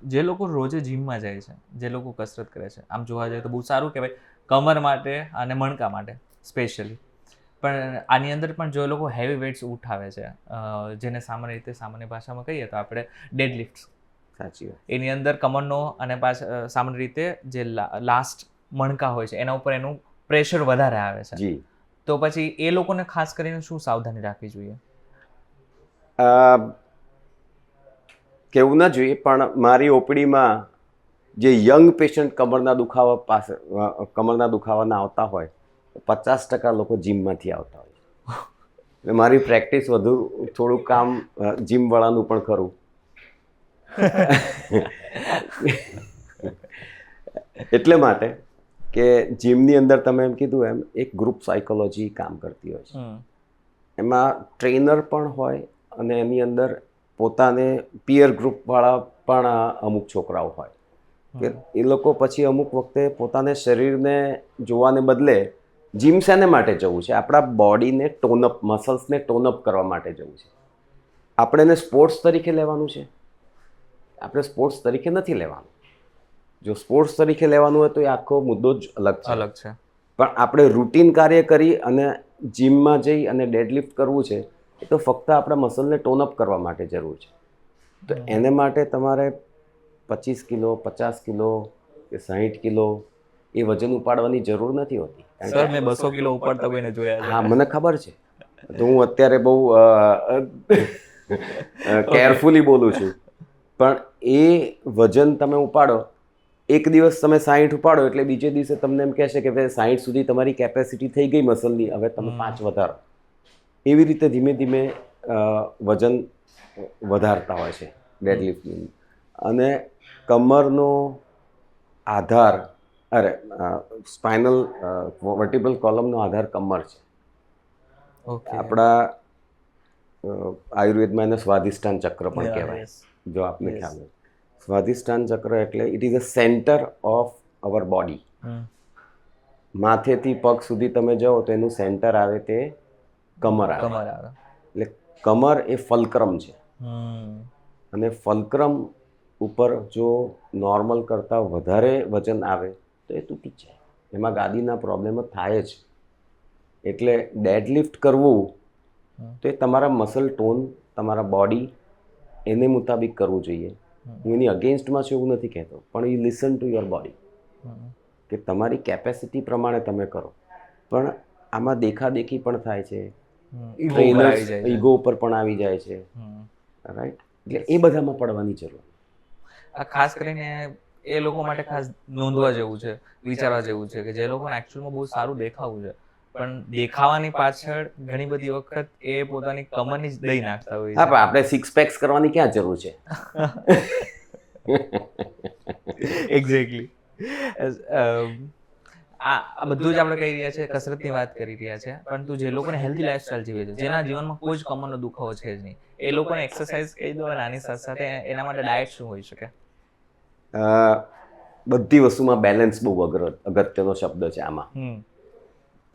જે લોકો રોજે જીમમાં જાય છે, જે લોકો કસરત કરે છે, આમ જોવા જાય તો બહુ સારું કહેવાય કમર માટે અને મણકા માટે સ્પેશિયલી. પણ આની અંદર પણ જો લોકો હેવી વેઇટ્સ ઉઠાવે છે, જેને સામાન્ય ભાષામાં કહીએ તો આપણે ડેડલિફ્ટ, સાચી વાત. એની અંદર કમરનો અને સામાન્ય રીતે જે લાસ્ટ મણકા હોય છે એના ઉપર એનું પ્રેશર વધારે આવે છે. જી. તો પછી એ લોકોને ખાસ કરીને શું સાવધાની રાખવી જોઈએ? કેવું ના જોઈએ, પણ મારી ઓપીડીમાં જે યંગ પેશન્ટ કમરના દુખાવાના આવતા હોય 50% લોકો જીમમાંથી આવતા હોય. એટલે મારી પ્રેક્ટિસ વધુ થોડું કામ જીમવાળાનું પણ ખરું. એટલે માટે કે જીમની અંદર તમે એમ કીધું એમ એક ગ્રુપ સાયકોલોજી કામ કરતી હોય છે. એમાં ટ્રેનર પણ હોય અને એની અંદર પોતાને પિયર ગ્રુપવાળા પણ અમુક છોકરાઓ હોય કે એ લોકો પછી અમુક વખતે પોતાને શરીરને જોવાને બદલે જીમ શેને માટે જવું છે? આપણા બોડીને ટોનઅપ, મસલ્સને ટોનઅપ કરવા માટે જવું છે. આપણે એને સ્પોર્ટ્સ તરીકે લેવાનું છે? આપણે સ્પોર્ટ્સ તરીકે નથી લેવાનું. જો સ્પોર્ટ્સ તરીકે લેવાનું હોય તો એ આખો મુદ્દો જ અલગ છે. પણ આપણે રૂટીન કાર્ય કરી અને જીમમાં જઈ અને ડેડલિફ્ટ કરવું છે એ તો ફક્ત આપણા મસલને ટોનઅપ કરવા માટે જરૂર છે. તો એને માટે તમારે 25 કિલો, 50 કિલો કે 60 કિલો એ વજન ઉપાડવાની જરૂર નથી હોતી. સર, મેં 200 કિલો ઉપાડતા કોઈને જોયા છે. હા, મને ખબર છે. તો હું અત્યારે બહુ કેરફુલી બોલું છું. પણ એ વજન તમે ઉપાડો, એક દિવસ તમે 60 ઉપાડો એટલે બીજે દિવસે તમને એમ કહેશે કે ભાઈ 60 સુધી તમારી કેપેસિટી થઈ ગઈ મસલની, હવે તમે 5 વધારો. એવી રીતે ધીમે ધીમે વજન વધારતા હોય છે ડેડલિફ્ટની. અને કમરનો આધાર, સ્પાઇનલ વર્ટિબ્રલ કોલમનો આધાર કમર છે. આપણા આયુર્વેદમાં એને સ્વાધિષ્ઠાન ચક્ર પણ કહેવાય, જો આપને ખ્યાલ હોય. સ્વાધિષ્ઠાન ચક્ર એટલે it is a centre of our body. માથેથી પગ સુધી તમે જાઓ તો એનું સેન્ટર આવે તે કમર આવે. એટલે કમર એ ફલક્રમ છે. અને ફલક્રમ ઉપર જો નોર્મલ કરતાં વધારે વજન આવે તો એ તૂટી જાય. એમાં ગાદીના પ્રોબ્લેમ થાય જ. એટલે ડેડલિફ્ટ કરવું તો એ તમારા મસલ ટોન, તમારા બોડી એને મુતાબિક કરવું જોઈએ. હું એની અગેન્સ્ટમાં છું એવું નથી કહેતો, પણ you listen to your body કે તમારી કેપેસિટી પ્રમાણે તમે કરો. પણ આમાં દેખાદેખી પણ થાય છે, ટ્રેનર્સ ઈગો ઉપર પણ આવી જાય છે, રાઈટ? એટલે એ બધામાં પડવાની જરૂર. આ ખાસ કરીને એ લોકો માટે ખાસ નોંધવા જેવું છે, વિચારવા જેવું છે કે જે લોકોને એકચ્યુઅલમાં બહુ સારું દેખાવું છે, પણ દેખાવાની પાછળ ઘણી બધી વખત એ પોતાની કમરની જ દઈ નાખતા હોય છે. હા, પણ આપણે સિક્સ પેક્સ કરવાની ક્યાં જરૂર છે? એક્ઝેક્ટલી. આ બધું જ આપણે કહી રહ્યા છે, કસરતની વાત કરી રહ્યા છે, પરંતુ જે લોકોને હેલ્ધી લાઈફસ્ટાઈલ જીવે છે, જેના જીવનમાં કોઈ જ કમરનો દુખાવો છે જ નહીં, એ લોકોને એક્સરસાઇઝ કહી દો અને આની સાથે સાથે એના માટે ડાયટ શું હોઈ શકે? બધી વસ્તુમાં બેલેન્સ બહુ અગત્યનો શબ્દ છે. આમાં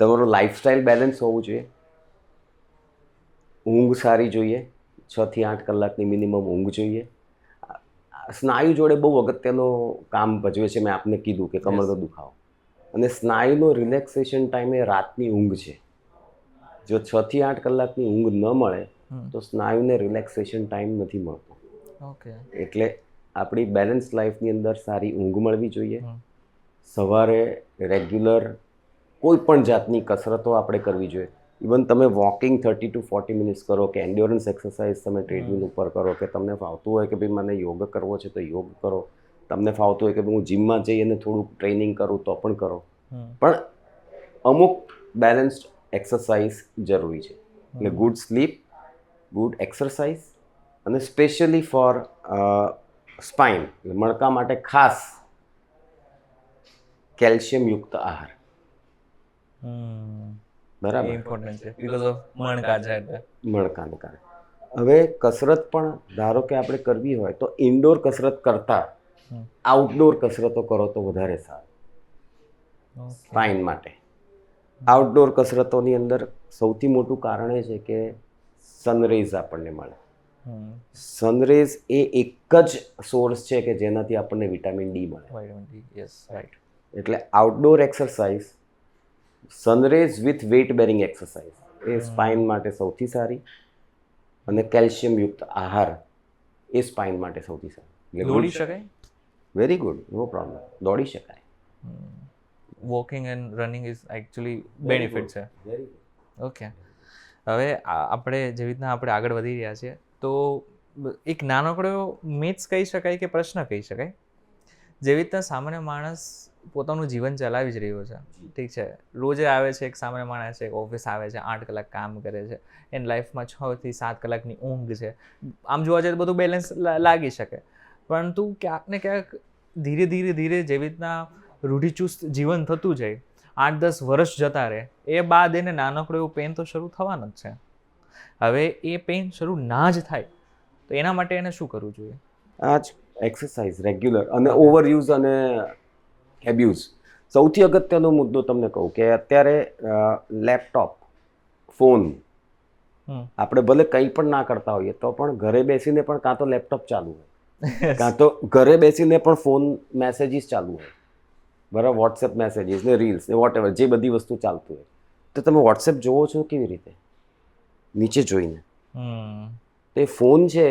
તમારું લાઈફસ્ટાઈલ બેલેન્સ હોવું જોઈએ. ઊંઘ સારી જોઈએ, 6 થી 8 કલાકની મિનિમમ ઊંઘ જોઈએ. સ્નાયુ જોડે બહુ અગત્યનો કામ ભજવે છે. મેં આપને કીધું કે કમરનો દુખાવો અને સ્નાયુનો રિલેક્સેશન ટાઈમ એ રાતની ઊંઘ છે. જો 6 થી 8 કલાકની ઊંઘ ન મળે તો સ્નાયુને રિલેક્સેશન ટાઈમ નથી મળતો. એટલે આપણી બેલેન્સ લાઈફની અંદર સારી ઊંઘ મળવી જોઈએ. સવારે રેગ્યુલર કોઈ પણ જાતની કસરતો આપણે કરવી જોઈએ. ઇવન તમે વોકિંગ 30 to 40 મિનિટ્સ કરો કે એન્ડ્યોરન્સ એક્સરસાઇઝ તમે ટ્રેડમિલ ઉપર કરો કે તમને ફાવતું હોય કે ભાઈ મને યોગ કરવો છે તો યોગ કરો, તમને ફાવતું હોય કે ભાઈ હું જીમમાં જઈ અને થોડુંક ટ્રેનિંગ કરું તો પણ કરો. પણ અમુક બેલેન્સ્ડ એક્સરસાઇઝ જરૂરી છે. એટલે ગુડ સ્લીપ, ગુડ એક્સરસાઇઝ અને સ્પેશિયલી ફોર સ્પાઇન, મણકા માટે ખાસ કેલ્શિયમયુક્ત આહાર. બરાબર, ઇમ્પોર્ટન્ટ છે બીકોઝ ઓફ મણકા છે એટલે. મણકાને કારણે. હવે કસરત પણ ધારો કે આપણે કરવી હોય તો ઇન્ડોર કસરત કરતાં આઉટડોર કસરતો કરો તો વધારે સારું સ્પાઇન માટે. આઉટડોર કસરતોની અંદર સૌથી મોટું કારણ એ છે કે સનરેઝ આપણને મળે. સનરેઝ એ એક જ સોર્સ છે કે જેનાથી આપણને વિટામિન ડી મળે. Vitamin D, yes, right. એટલે outdoor exercise, sunrays with weight bearing exercise એ સ્પાઇન માટે સૌથી સારી, અને કેલ્શિયમયુક્ત આહાર એ સ્પાઇન માટે સૌથી સારી. દોડી શકાય? વેરી ગુડ, નો પ્રોબ્લેમ, દોડી શકાય. Walking and running is actually benefit છે. Very good. ઓકે, હવે આપણે જેવી રીતના આપણે આગળ વધી રહ્યા છીએ તો એક નાનકડો મિથ્સ કહી શકાય કે પ્રશ્ન કહી શકાય, જેવી રીતના સામાન્ય માણસ પોતાનું જીવન ચલાવી જ રહ્યો છે, ઠીક છે, રોજે આવે છે, એક સામાન્ય માણસ છે, ઓફિસ આવે છે, 8 કલાક કામ કરે છે, એની લાઈફમાં 6 થી 7 કલાકની ઊંઘ છે, આમ જોવા જઈએ તો બધું બેલેન્સ લાગી શકે, પરંતુ ક્યાંક ને ક્યાંક ધીરે ધીરે ધીરે જેવી રીતના રૂઢિચુસ્ત જીવન થતું જાય, 8-10 વર્ષ જતા રહે, એ બાદ એને નાનકડો એવો પેન તો શરૂ થવાનો જ છે. હવે એ પેન શરૂ ના જ થાય તો એના માટે એને શું કરવું જોઈએ? આ જ એક્સરસાઇઝ રેગ્યુલર અને ઓવરયુઝ અને એબ્યુઝ. સૌથી અગત્યનો મુદ્દો તમને કહું કે અત્યારે લેપટોપ, ફોન, આપણે ભલે કંઈ પણ ના કરતા હોઈએ તો પણ ઘરે બેસીને પણ કાં તો લેપટોપ ચાલુ હોય, કાં તો ઘરે બેસીને પણ ફોન મેસેજીસ ચાલુ હોય, બરાબર, વોટ્સએપ મેસેજીસ ને રીલ્સ ને વોટ એવર જે બધી વસ્તુ ચાલતું હોય, તો તમે વોટ્સએપ જોવો છો કેવી રીતે? નીચે જોઈને. તો એ ફોન છે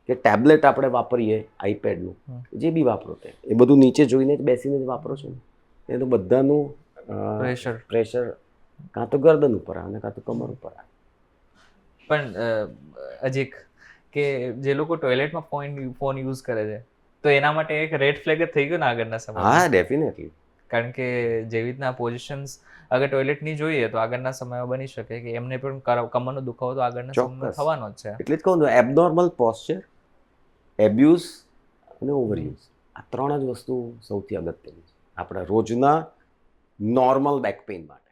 કે ટેબ્લેટ આપણે વાપરીએ, આઈપેડનું, જે બી વાપરો તે એ બધું નીચે જોઈને જ બેસીને જ વાપરો છો ને, એ તો બધાનું પ્રેશર કાં તો ગરદન ઉપર આવે કાં તો કમર ઉપર આવે. પણ અજીક કે જે લોકો ટોયલેટમાં ફોન યુઝ કરે છે તો એના માટે એક રેડ ફ્લેગ જ થઈ ગયો ને આગળના સમયમાં? હા, ડેફિનેટલી. કારણ કે જેવી રીતના પોઝિશન્સ અગર ટોયલેટની જોઈએ તો આગળના સમયમાં બની શકે કે એમને પણ કમરનો દુખાવો તો આગળના સમયમાં થવાનો જ છે. એટલે જ કહું છું, એબનોર્મલ પોસ્ચર, એબ્યુઝ અને ઓવરયુઝ, આ 3 જ વસ્તુ સૌથી અગત્યની છે આપણા રોજના નોર્મલ બેક પેઇન માટે.